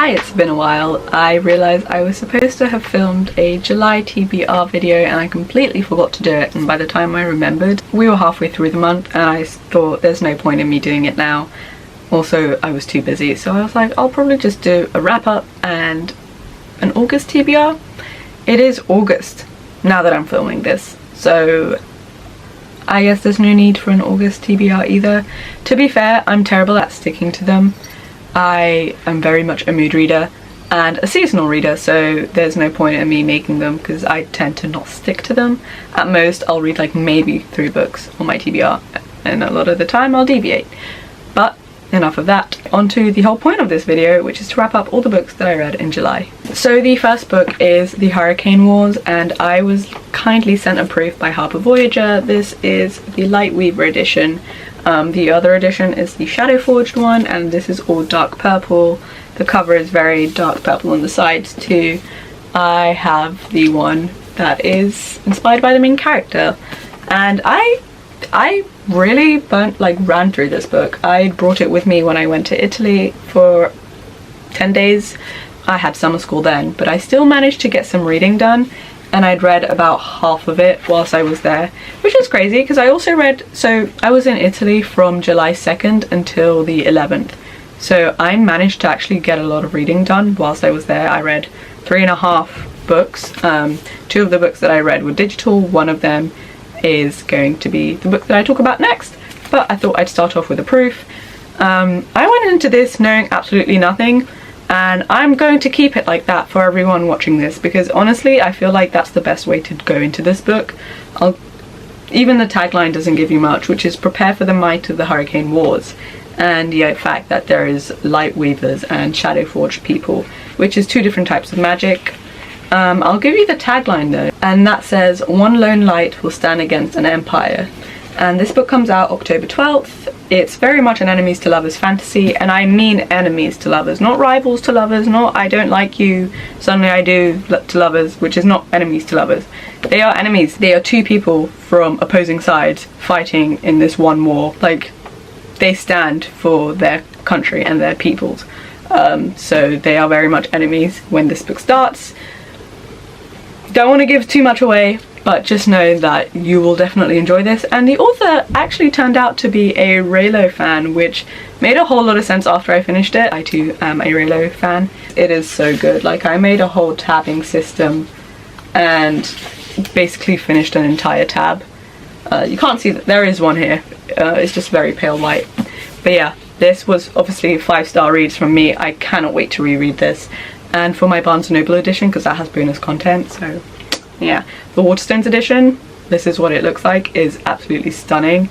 Hi, it's been a while. I realised I was supposed to have filmed a July TBR video and I completely forgot to do it, and by the time I remembered, we were halfway through the month and I thought there's no point in me doing it now. Also, I was too busy, so I was like, I'll probably just do a wrap up and an August TBR. It is August now that I'm filming this, so I guess there's no need for an August TBR either. To be fair, I'm terrible at sticking to them. I am very much a mood reader and a seasonal reader, so there's no point in me making them because I tend to not stick to them. At most, I'll read like maybe 3 books on my TBR, and a lot of the time I'll deviate. But enough of that. On to the whole point of this video, which is to wrap up all the books that I read in July. So the first book is The Hurricane Wars, and I was kindly sent a proof by Harper Voyager. This is the Lightweaver edition. The other edition is the Shadow Forged one, and this is all dark purple. The cover is very dark purple on the sides too. I have the one that is inspired by the main character, and I really ran through this book. I brought it with me when I went to Italy for 10 days. I had summer school then, but I still managed to get some reading done, and I'd read about half of it whilst I was there, which is crazy because I also read, so I was in Italy from July 2nd until the 11th, so I managed to actually get a lot of reading done whilst I was there. I read 3.5 books. 2 of the books that I read were digital. One of them is going to be the book that I talk about next, but I thought I'd start off with a proof. I went into this knowing absolutely nothing, and I'm going to keep it like that for everyone watching this, because honestly I feel like that's the best way to go into this book. Even the tagline doesn't give you much, which is prepare for the might of the Hurricane Wars, and the fact that there is light weavers and shadow forged people, which is 2 different types of magic. I'll give you the tagline though, and that says, "One lone light will stand against an empire." And this book comes out October 12th. It's very much an enemies to lovers fantasy, and I mean enemies to lovers, not rivals to lovers, not I don't like you, suddenly I do to lovers, which is not enemies to lovers. They are enemies. They are 2 people from opposing sides fighting in this one war. Like, they stand for their country and their peoples. So they are very much enemies when this book starts. Don't want to give too much away, but just know that you will definitely enjoy this. And the author actually turned out to be a Reylo fan, which made a whole lot of sense after I finished it. I too am a Reylo fan. It is so good. Like, I made a whole tabbing system and basically finished an entire tab. You can't see that there is one here. It's just very pale white. But yeah, this was obviously 5-star reads from me. I cannot wait to reread this. And for my Barnes & Noble edition, because that has bonus content, so yeah. The Waterstones edition, this is what it looks like, is absolutely stunning.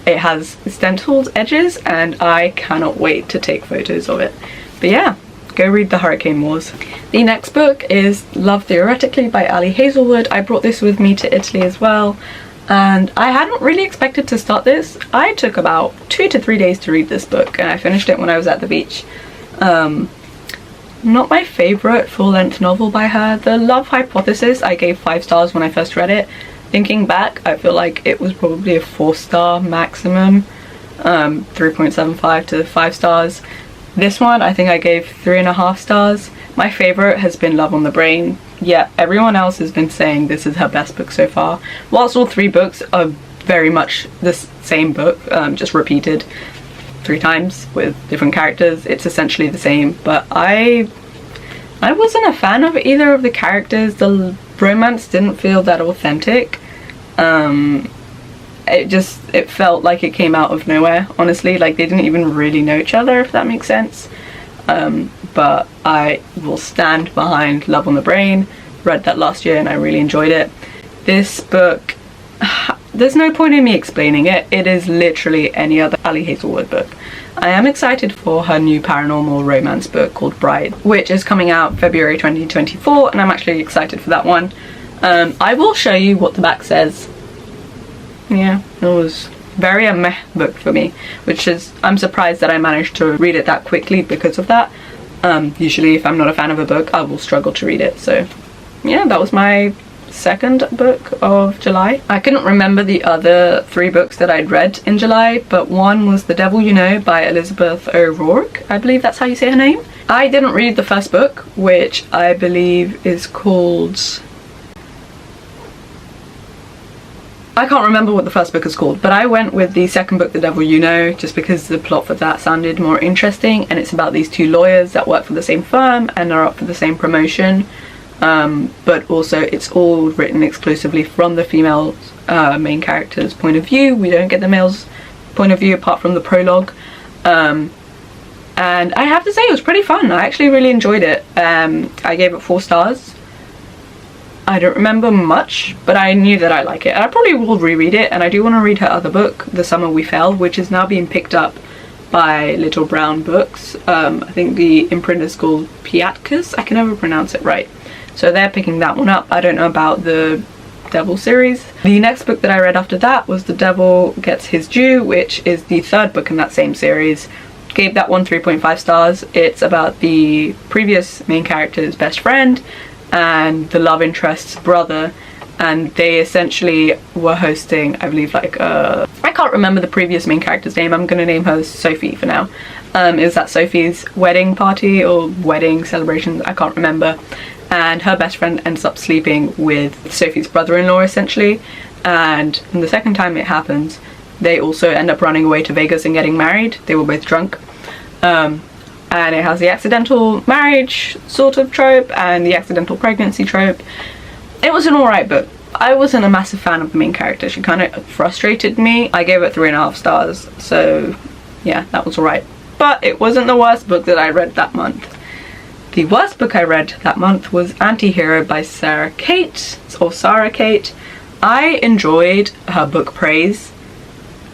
It has stenciled edges and I cannot wait to take photos of it. But yeah, go read The Hurricane Wars. The next book is Love Theoretically by Ali Hazelwood. I brought this with me to Italy as well, and I hadn't really expected to start this. I took about 2 to 3 days to read this book, and I finished it when I was at the beach. Not my favourite full-length novel by her. The Love Hypothesis I gave 5 stars when I first read it. Thinking back, I feel like it was probably a 4-star maximum, 3.75 to 5 stars. This one I think I gave 3.5 stars. My favourite has been Love on the Brain. Yeah, everyone else has been saying this is her best book so far. Whilst all 3 books are very much the same book, just repeated 3 times with different characters, it's essentially the same, but I wasn't a fan of either of the characters. The romance didn't feel that authentic. It felt like it came out of nowhere, honestly. Like, they didn't even really know each other, if that makes sense. But I will stand behind Love on the Brain. Read that last year and I really enjoyed it. This book, there's no point in me explaining it. It is literally any other Ali Hazelwood book. I am excited for her new paranormal romance book called Bride, which is coming out February 2024, and I'm actually excited for that one. I will show you what the back says. Yeah, it was very a meh book for me, which is, I'm surprised that I managed to read it that quickly because of that. Usually if I'm not a fan of a book, I will struggle to read it. So yeah, that was my second book of July. I couldn't remember the other 3 books that I'd read in July, but one was The Devil You Know by Elizabeth O'Rourke. I believe that's how you say her name. I didn't read the first book, which I believe is called... I can't remember what the first book is called, but I went with the second book, The Devil You Know, just because the plot for that sounded more interesting, and it's about these two lawyers that work for the same firm and are up for the same promotion, but also it's all written exclusively from the female main character's point of view. We don't get the male's point of view apart from the prologue, and I have to say it was pretty fun. I actually really enjoyed it. I gave it 4 stars. I don't remember much, but I knew that I like it, and I probably will reread it. And I do want to read her other book, The Summer We Fell, which is now being picked up by Little Brown Books. I think the imprint is called Piatkus. I can never pronounce it right, so they're picking that one up. I don't know about the Devil series. The next book that I read after that was The Devil Gets His Due, which is the 3rd book in that same series. Gave that one 3.5 stars. It's about the previous main character's best friend and the love interest's brother, and they essentially were hosting, I believe, like I can't remember the previous main character's name. I'm gonna name her Sophie for now. Is that Sophie's wedding party or wedding celebration? I can't remember. And her best friend ends up sleeping with Sophie's brother-in-law essentially, and the second time it happens they also end up running away to Vegas and getting married. They were both drunk. And it has the accidental marriage sort of trope and the accidental pregnancy trope. It was an alright book. I wasn't a massive fan of the main character. She kind of frustrated me. I gave it 3.5 stars, so yeah, that was alright. But it wasn't the worst book that I read that month. The worst book I read that month was Anti-Hero by Sarah Kate, or Sarah Kate. I enjoyed her book Praise.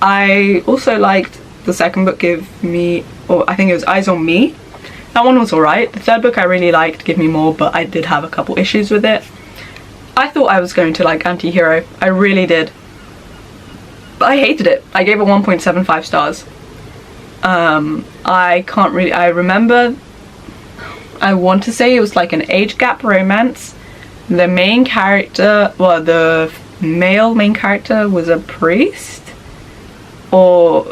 I also liked the second book, Give Me, or I think it was Eyes on Me. That one was alright. The third book I really liked, Give Me More, but I did have a couple issues with it. I thought I was going to like Anti-Hero. I really did. But I hated it. I gave it 1.75 stars. I remember, I want to say it was like an age gap romance. The main character, well, the male main character was a priest. Or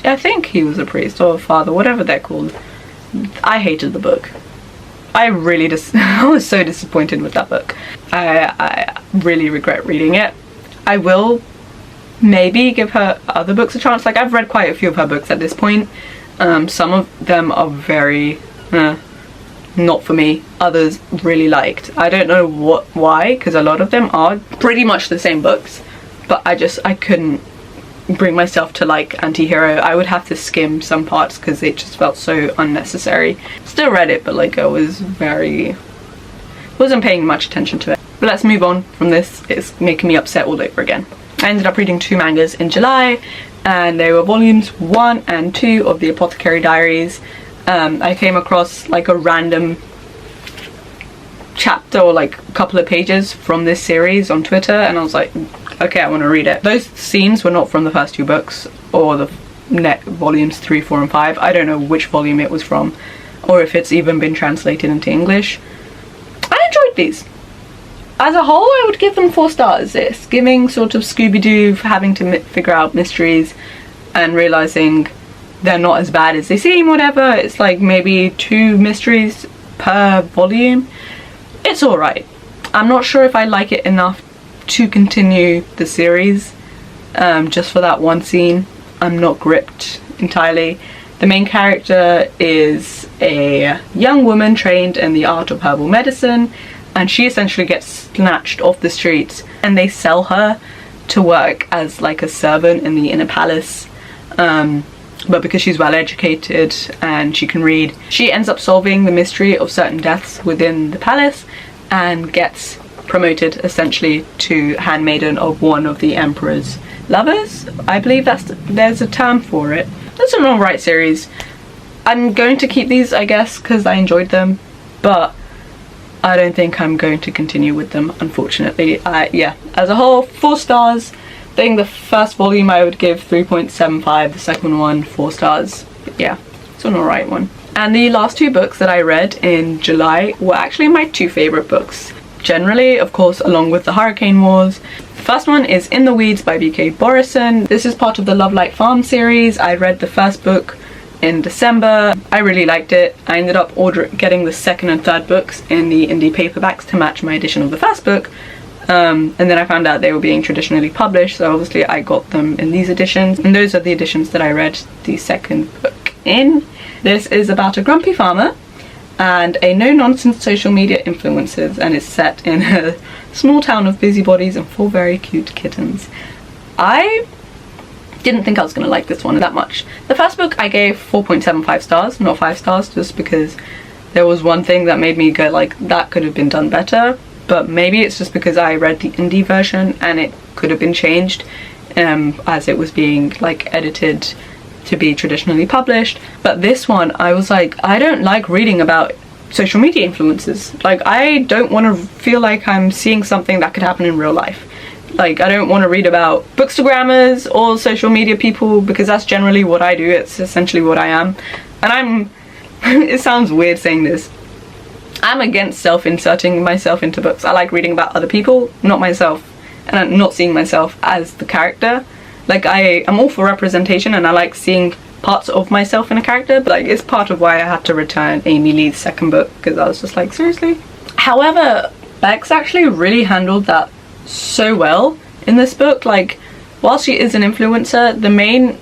I think he was a priest or a father, whatever they're called. I hated the book. I really I was so disappointed with that book. I really regret reading it. I will maybe give her other books a chance. Like, I've read quite a few of her books at this point. Some of them are very not for me. Others really liked. I don't know why, because a lot of them are pretty much the same books, but I couldn't bring myself to like Anti-Hero. I would have to skim some parts because it just felt so unnecessary. Still read it, but like I wasn't paying much attention to it. But let's move on from this. It's making me upset all over again. I ended up reading 2 mangas in July, and they were volumes 1 and 2 of the Apothecary Diaries. I came across like a random chapter or like a couple of pages from this series on Twitter, and I was like, okay, I want to read it. Those scenes were not from the first 2 books or the volumes 3, 4 and 5. I don't know which volume it was from or if it's even been translated into English. I enjoyed these. As a whole, I would give them 4 stars. It's giving sort of Scooby-Doo for having to figure out mysteries and realizing they're not as bad as they seem, whatever. It's like maybe 2 mysteries per volume. It's alright. I'm not sure if I like it enough to continue the series just for that one scene. I'm not gripped entirely. The main character is a young woman trained in the art of herbal medicine, and she essentially gets snatched off the streets and they sell her to work as like a servant in the inner palace. But because she's well educated and she can read, she ends up solving the mystery of certain deaths within the palace and gets promoted essentially to handmaiden of one of the emperor's lovers. I believe there's a term for it. That's an alright series. I'm going to keep these, I guess, because I enjoyed them, but I don't think I'm going to continue with them, unfortunately. Yeah, as a whole, 4 stars. I think the first volume I would give 3.75, the second one 4 stars. But yeah, it's an alright one. And the last 2 books that I read in July were actually my 2 favourite books. Generally, of course, along with the Hurricane Wars. The first one is In the Weeds by B.K. Borison. This is part of the Love Light Farm series. I read the first book in December. I really liked it. I ended up getting the second and third books in the indie paperbacks to match my edition of the first book. And then I found out they were being traditionally published, so obviously I got them in these editions, and those are the editions that I read the second book in. This is about a grumpy farmer and a no-nonsense social media influencers, and it's set in a small town of busybodies and 4 very cute kittens. I didn't think I was going to like this one that much. The first book I gave 4.75 stars, not 5 stars, just because there was one thing that made me go like, that could have been done better. But maybe it's just because I read the indie version and it could have been changed as it was being like edited to be traditionally published. But this one, I was like, I don't like reading about social media influencers. Like, I don't want to feel like I'm seeing something that could happen in real life. Like, I don't want to read about bookstagrammers or social media people, because that's generally what I do. It's essentially what I am. And I'm it sounds weird saying this, I'm against self-inserting myself into books. I like reading about other people, not myself, and I'm not seeing myself as the character. Like, I am all for representation and I like seeing parts of myself in a character, but like, it's part of why I had to return Amy Lee's second book, because I was just like, seriously? However, Bex actually really handled that so well in this book. Like, while she is an influencer, the main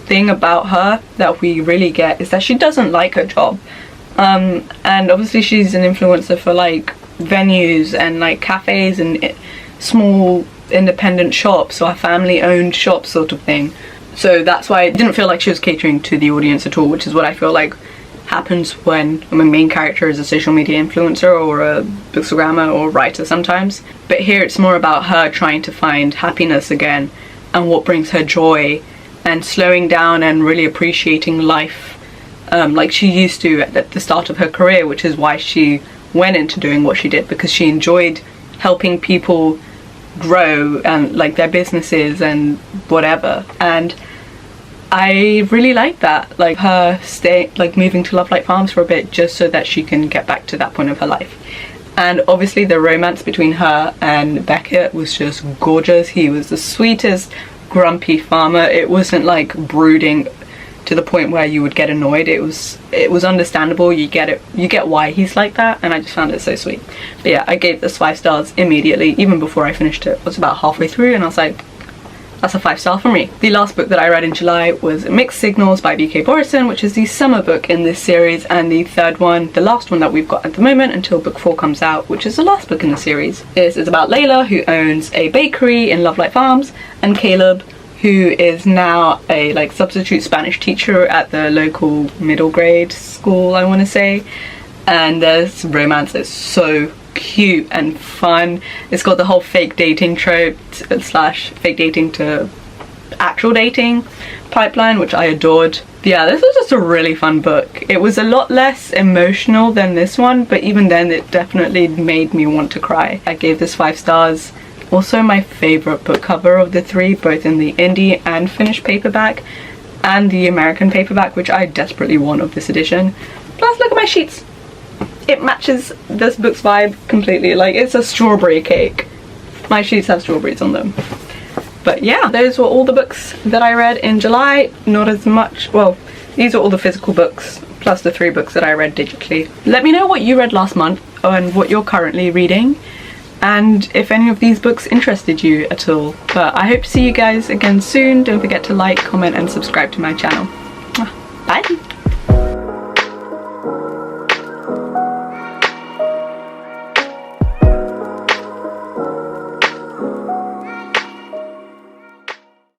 thing about her that we really get is that she doesn't like her job. And obviously she's an influencer for like venues and like cafes and small independent shops or family owned shops sort of thing. So that's why it didn't feel like she was catering to the audience at all, which is what I feel like happens when my main character is a social media influencer or a bookstagrammer or writer sometimes. But here it's more about her trying to find happiness again and what brings her joy, and slowing down and really appreciating life like she used to at the start of her career, which is why she went into doing what she did, because she enjoyed helping people grow and like their businesses and whatever. And I really like that, like her moving to Love Light Farms for a bit just so that she can get back to that point of her life. And obviously the romance between her and Beckett was just gorgeous. He was the sweetest grumpy farmer. It wasn't like brooding to the point where you would get annoyed. It was understandable. You get why he's like that, and I just found it so sweet. But yeah, I gave this 5 stars immediately, even before I finished it. I was about halfway through and I was like, that's a 5-star for me. The last book that I read in July was Mixed Signals by B.K. Borison, which is the summer book in this series, and the third one, the last one that we've got at the moment until book 4 comes out, which is the last book in the series. It's about Layla, who owns a bakery in Love Light Farms, and Caleb, who is now a like substitute Spanish teacher at the local middle grade school, I want to say. And this romance is so cute and fun. It's got the whole fake dating trope slash fake dating to actual dating pipeline, which I adored. Yeah, this was just a really fun book. It was a lot less emotional than this one, but even then it definitely made me want to cry. I gave this 5 stars. Also my favorite book cover of the 3, both in the indie and finished paperback and the American paperback, which I desperately want of this edition. Plus, look at my sheets. It matches this book's vibe completely. Like, it's a strawberry cake. My sheets have strawberries on them. But yeah, those were all the books that I read in July. Not as much, well, these are all the physical books plus the 3 books that I read digitally. Let me know what you read last month and what you're currently reading, and if any of these books interested you at all. But I hope to see you guys again soon. Don't forget to like, comment and subscribe to my channel. Bye!